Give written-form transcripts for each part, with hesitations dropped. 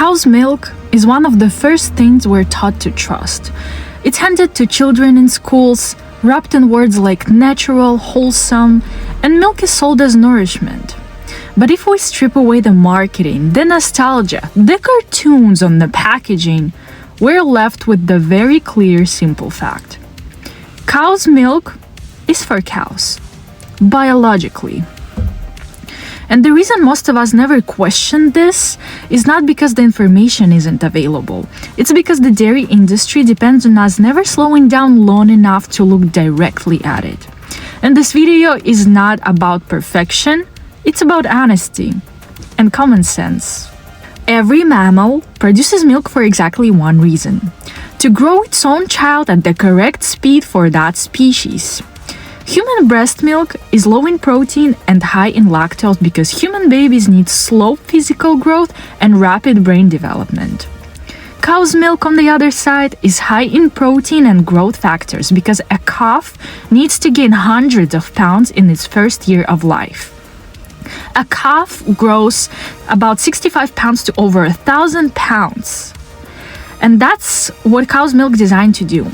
Cow's milk is one of the first things we're taught to trust. It's handed to children in schools, wrapped in words like natural, wholesome, and milk is sold as nourishment. But if we strip away the marketing, the nostalgia, the cartoons on the packaging, we're left with the very clear, simple fact. Cow's milk is for cows, biologically. And the reason most of us never question this is not because the information isn't available. It's because the dairy industry depends on us never slowing down long enough to look directly at it. And this video is not about perfection, it's about honesty and common sense. Every mammal produces milk for exactly one reason: to grow its own child at the correct speed for that species. Human breast milk is low in protein and high in lactose because human babies need slow physical growth and rapid brain development. Cow's milk, on the other side, is high in protein and growth factors because a calf needs to gain hundreds of pounds in its first year of life. A calf grows about 65 pounds to over 1,000 pounds. And that's what cow's milk is designed to do.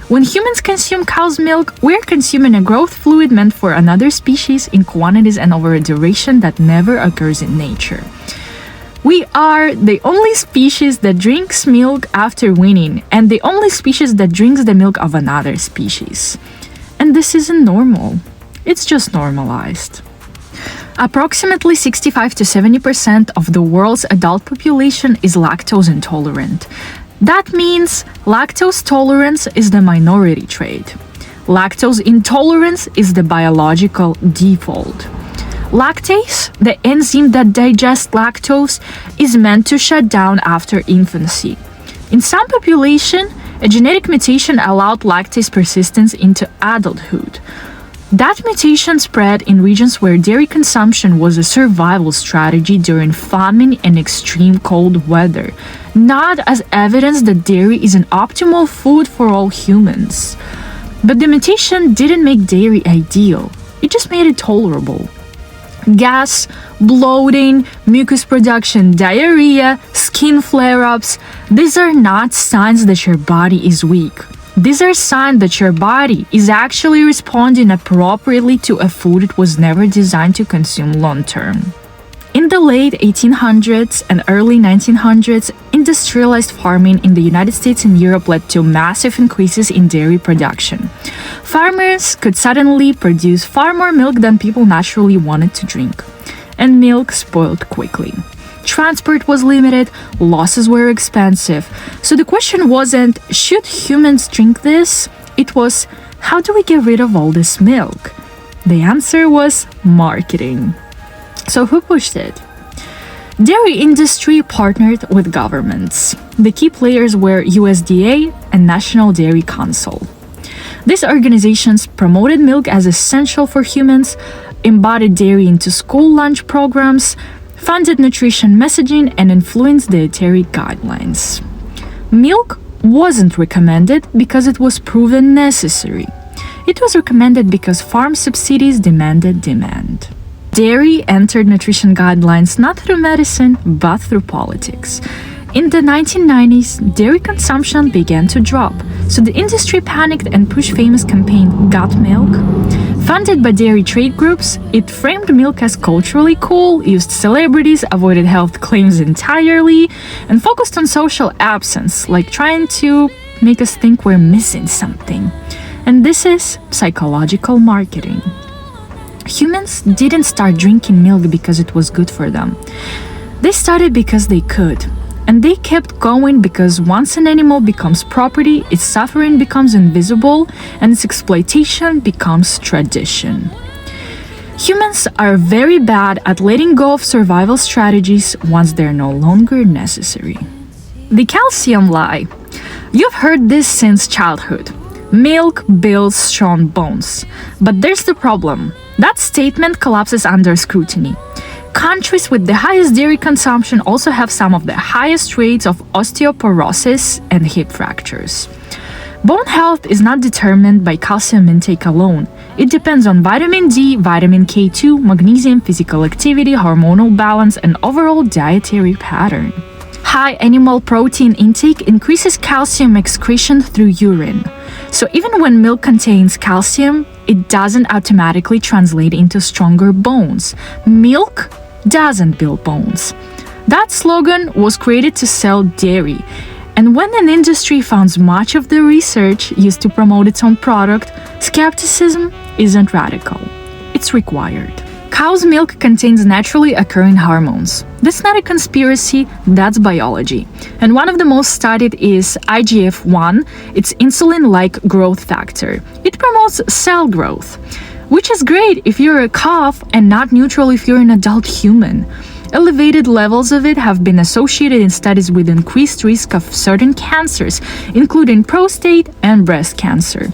When humans consume cow's milk, we're consuming a growth fluid meant for another species in quantities and over a duration that never occurs in nature. We are the only species that drinks milk after weaning, and the only species that drinks the milk of another species. And this isn't normal. It's just normalized. Approximately 65 to 70% of the world's adult population is lactose intolerant. That means lactose tolerance is the minority trait. Lactose intolerance is the biological default. Lactase, the enzyme that digests lactose, is meant to shut down after infancy. In some population, a genetic mutation allowed lactase persistence into adulthood. That mutation spread in regions where dairy consumption was a survival strategy during famine and extreme cold weather, not as evidence that dairy is an optimal food for all humans. But the mutation didn't make dairy ideal, it just made it tolerable. Gas, bloating, mucus production, diarrhea, skin flare-ups, these are not signs that your body is weak. These are signs that your body is actually responding appropriately to a food it was never designed to consume long-term. In the late 1800s and early 1900s, industrialized farming in the United States and Europe led to massive increases in dairy production. Farmers could suddenly produce far more milk than people naturally wanted to drink, and milk spoiled quickly. Transport was limited, losses were expensive. So the question wasn't, should humans drink this? It was, how do we get rid of all this milk? The answer was marketing. So who pushed it? Dairy industry partnered with governments. The key players were USDA and National Dairy Council. These organizations promoted milk as essential for humans, embodied dairy into school lunch programs, funded nutrition messaging, and influenced dietary guidelines. Milk wasn't recommended because it was proven necessary. It was recommended because farm subsidies demanded demand. Dairy entered nutrition guidelines not through medicine, but through politics. In the 1990s, dairy consumption began to drop, so the industry panicked and pushed famous campaign Got Milk. Funded by dairy trade groups, it framed milk as culturally cool, used celebrities, avoided health claims entirely, and focused on social absence, like trying to make us think we're missing something. And this is psychological marketing. Humans didn't start drinking milk because it was good for them. They started because they could. And they kept going because once an animal becomes property, its suffering becomes invisible and its exploitation becomes tradition. Humans are very bad at letting go of survival strategies once they're no longer necessary. The calcium lie. You've heard this since childhood. Milk builds strong bones. But there's the problem. That statement collapses under scrutiny. Countries with the highest dairy consumption also have some of the highest rates of osteoporosis and hip fractures. Bone health is not determined by calcium intake alone. It depends on vitamin D, vitamin K2, magnesium, physical activity, hormonal balance, and overall dietary pattern. High animal protein intake increases calcium excretion through urine. So even when milk contains calcium, it doesn't automatically translate into stronger bones. Milk doesn't build bones. That slogan was created to sell dairy. And when an industry funds much of the research used to promote its own product, skepticism isn't radical. It's required. Cow's milk contains naturally occurring hormones. That's not a conspiracy, that's biology. And one of the most studied is IGF-1, it's insulin-like growth factor. It promotes cell growth, which is great if you're a calf and not neutral if you're an adult human. Elevated levels of it have been associated in studies with increased risk of certain cancers, including prostate and breast cancer.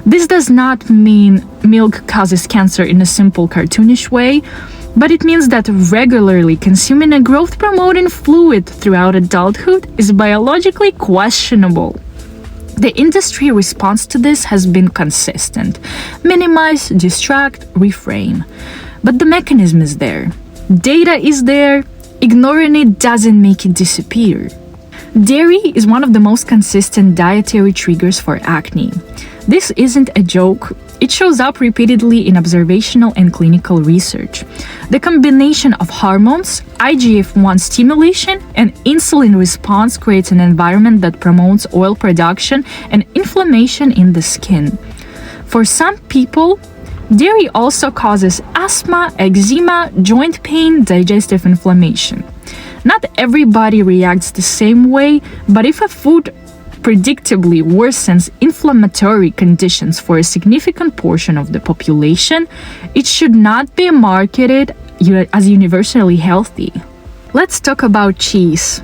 This does not mean milk causes cancer in a simple cartoonish way, but it means that regularly consuming a growth-promoting fluid throughout adulthood is biologically questionable. The industry response to this has been consistent: minimize, distract, reframe. But the mechanism is there. Data is there. Ignoring it doesn't make it disappear. Dairy is one of the most consistent dietary triggers for acne. This isn't a joke. It shows up repeatedly in observational and clinical research. The combination of hormones, IGF-1 stimulation, and insulin response creates an environment that promotes oil production and inflammation in the skin. For some people, dairy also causes asthma, eczema, joint pain, digestive inflammation. Not everybody reacts the same way, but if a food predictably worsens inflammatory conditions for a significant portion of the population, it should not be marketed as universally healthy. Let's talk about cheese.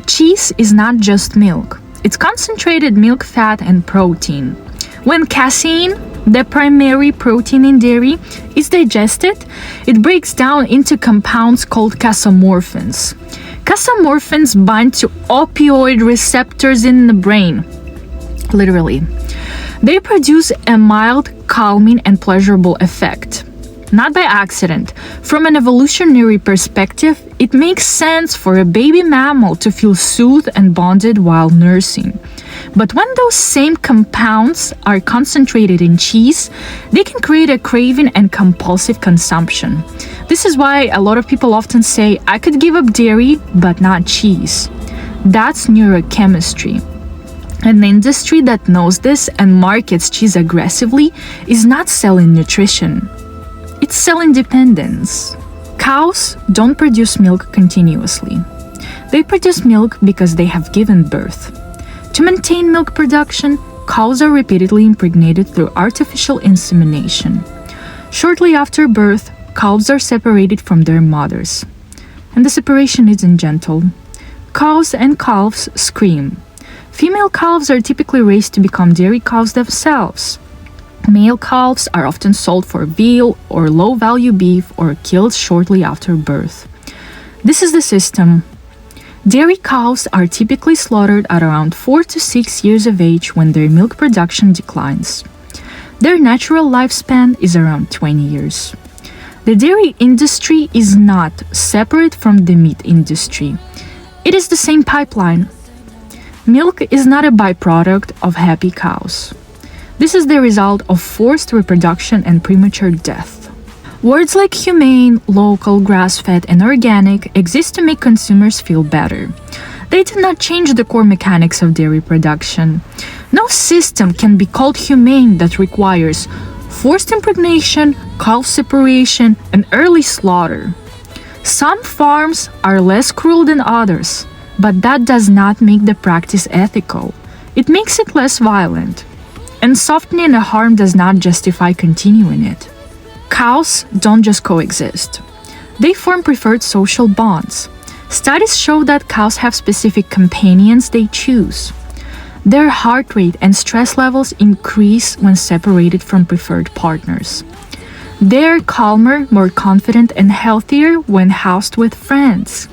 Cheese is not just milk. It's concentrated milk fat and protein. When casein, the primary protein in dairy, is digested, it breaks down into compounds called casomorphins. Casomorphins bind to opioid receptors in the brain. Literally. They produce a mild, calming, and pleasurable effect. Not by accident. From an evolutionary perspective, it makes sense for a baby mammal to feel soothed and bonded while nursing. But when those same compounds are concentrated in cheese, they can create a craving and compulsive consumption. This is why a lot of people often say, I could give up dairy, but not cheese. That's neurochemistry. An industry that knows this and markets cheese aggressively is not selling nutrition. It's selling dependence. Cows don't produce milk continuously. They produce milk because they have given birth. To maintain milk production, cows are repeatedly impregnated through artificial insemination. Shortly after birth, calves are separated from their mothers. And the separation isn't gentle. Cows and calves scream. Female calves are typically raised to become dairy cows themselves. Male calves are often sold for veal or low-value beef or killed shortly after birth. This is the system. Dairy cows are typically slaughtered at around 4 to 6 years of age when their milk production declines. Their natural lifespan is around 20 years. The dairy industry is not separate from the meat industry. It is the same pipeline. Milk is not a byproduct of happy cows. This is the result of forced reproduction and premature death. Words like humane, local, grass-fed, and organic exist to make consumers feel better. They do not change the core mechanics of dairy production. No system can be called humane that requires forced impregnation, calf separation, and early slaughter. Some farms are less cruel than others, but that does not make the practice ethical. It makes it less violent. And softening a harm does not justify continuing it. Cows don't just coexist. They form preferred social bonds. Studies show that cows have specific companions they choose. Their heart rate and stress levels increase when separated from preferred partners. They're calmer, more confident, and healthier when housed with friends.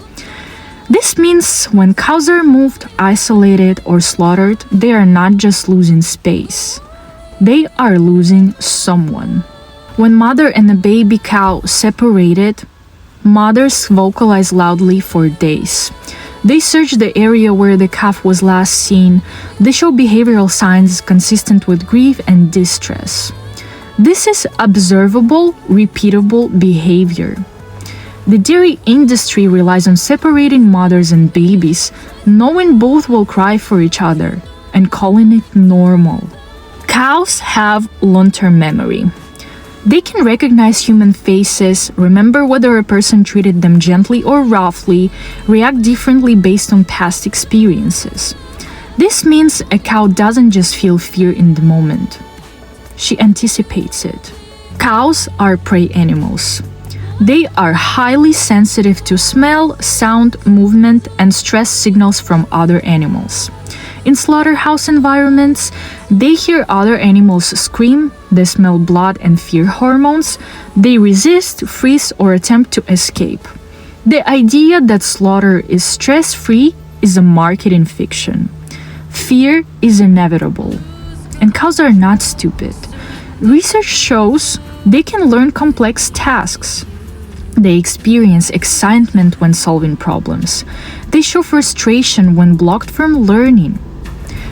This means when cows are moved, isolated, or slaughtered, they are not just losing space. They are losing someone. When mother and a baby cow separated, mothers vocalize loudly for days. They search the area where the calf was last seen. They show behavioral signs consistent with grief and distress. This is observable, repeatable behavior. The dairy industry relies on separating mothers and babies, knowing both will cry for each other, and calling it normal. Cows have long-term memory. They can recognize human faces, remember whether a person treated them gently or roughly, react differently based on past experiences. This means a cow doesn't just feel fear in the moment. She anticipates it. Cows are prey animals. They are highly sensitive to smell, sound, movement, and stress signals from other animals. In slaughterhouse environments, they hear other animals scream, they smell blood and fear hormones, they resist, freeze, or attempt to escape. The idea that slaughter is stress-free is a marketing fiction. Fear is inevitable. And cows are not stupid. Research shows they can learn complex tasks. They experience excitement when solving problems. They show frustration when blocked from learning.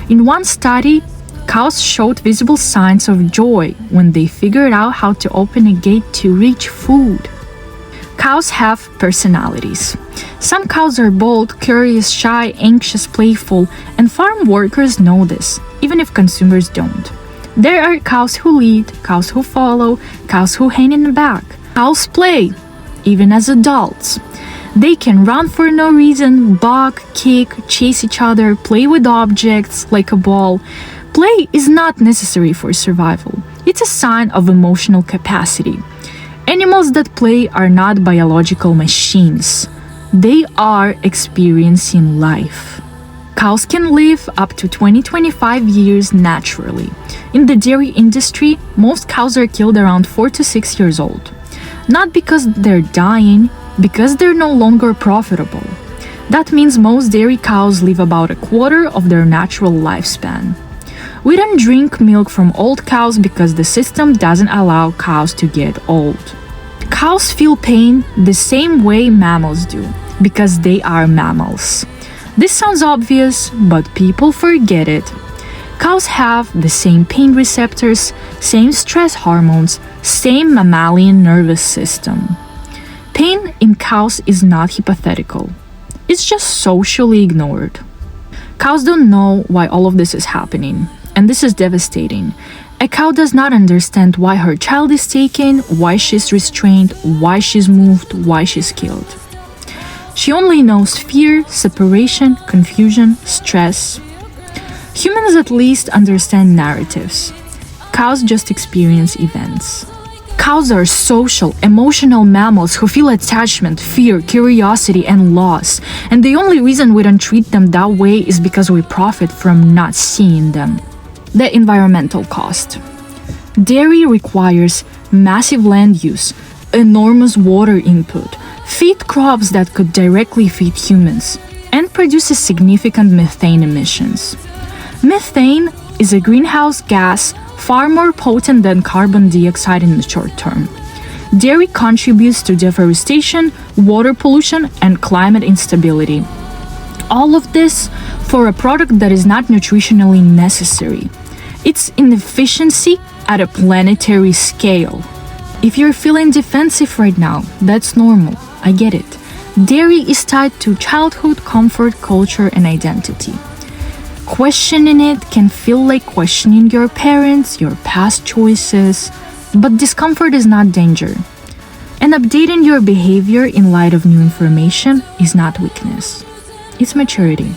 In one study, cows showed visible signs of joy when they figured out how to open a gate to reach food. Cows have personalities. Some cows are bold, curious, shy, anxious, playful, and farm workers know this, even if consumers don't. There are cows who lead, cows who follow, cows who hang in the back. Cows play, even as adults. They can run for no reason, bark, kick, chase each other, play with objects like a ball. Play is not necessary for survival. It's a sign of emotional capacity. Animals that play are not biological machines. They are experiencing life. Cows can live up to 20-25 years naturally. In the dairy industry, most cows are killed around 4 to 6 years old. Not because they're dying, because they're no longer profitable. That means most dairy cows live about a quarter of their natural lifespan. We don't drink milk from old cows because the system doesn't allow cows to get old. Cows feel pain the same way mammals do, because they are mammals. This sounds obvious, but people forget it. Cows have the same pain receptors, same stress hormones, same mammalian nervous system. Pain in cows is not hypothetical. It's just socially ignored. Cows don't know why all of this is happening, and this is devastating. A cow does not understand why her child is taken, why she's restrained, why she's moved, why she's killed. She only knows fear, separation, confusion, stress. Humans at least understand narratives. Cows just experience events. Cows are social, emotional mammals who feel attachment, fear, curiosity, and loss. And the only reason we don't treat them that way is because we profit from not seeing them. The environmental cost. Dairy requires massive land use, enormous water input, feed crops that could directly feed humans, and produces significant methane emissions. Methane is a greenhouse gas far more potent than carbon dioxide in the short term. Dairy contributes to deforestation, water pollution, and climate instability. All of this for a product that is not nutritionally necessary. It's inefficiency at a planetary scale. If you're feeling defensive right now, that's normal. I get it. Dairy is tied to childhood, comfort, culture, and identity. Questioning it can feel like questioning your parents, your past choices, but discomfort is not danger. And updating your behavior in light of new information is not weakness. It's maturity.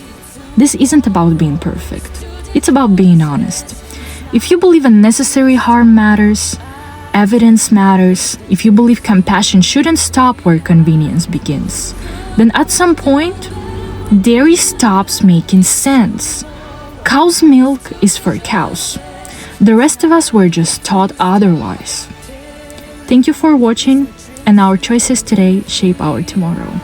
This isn't about being perfect. It's about being honest. If you believe unnecessary harm matters, evidence matters, if you believe compassion shouldn't stop where convenience begins, then at some point, dairy stops making sense. Cow's milk is for cows. The rest of us were just taught otherwise. Thank you for watching, and our choices today shape our tomorrow.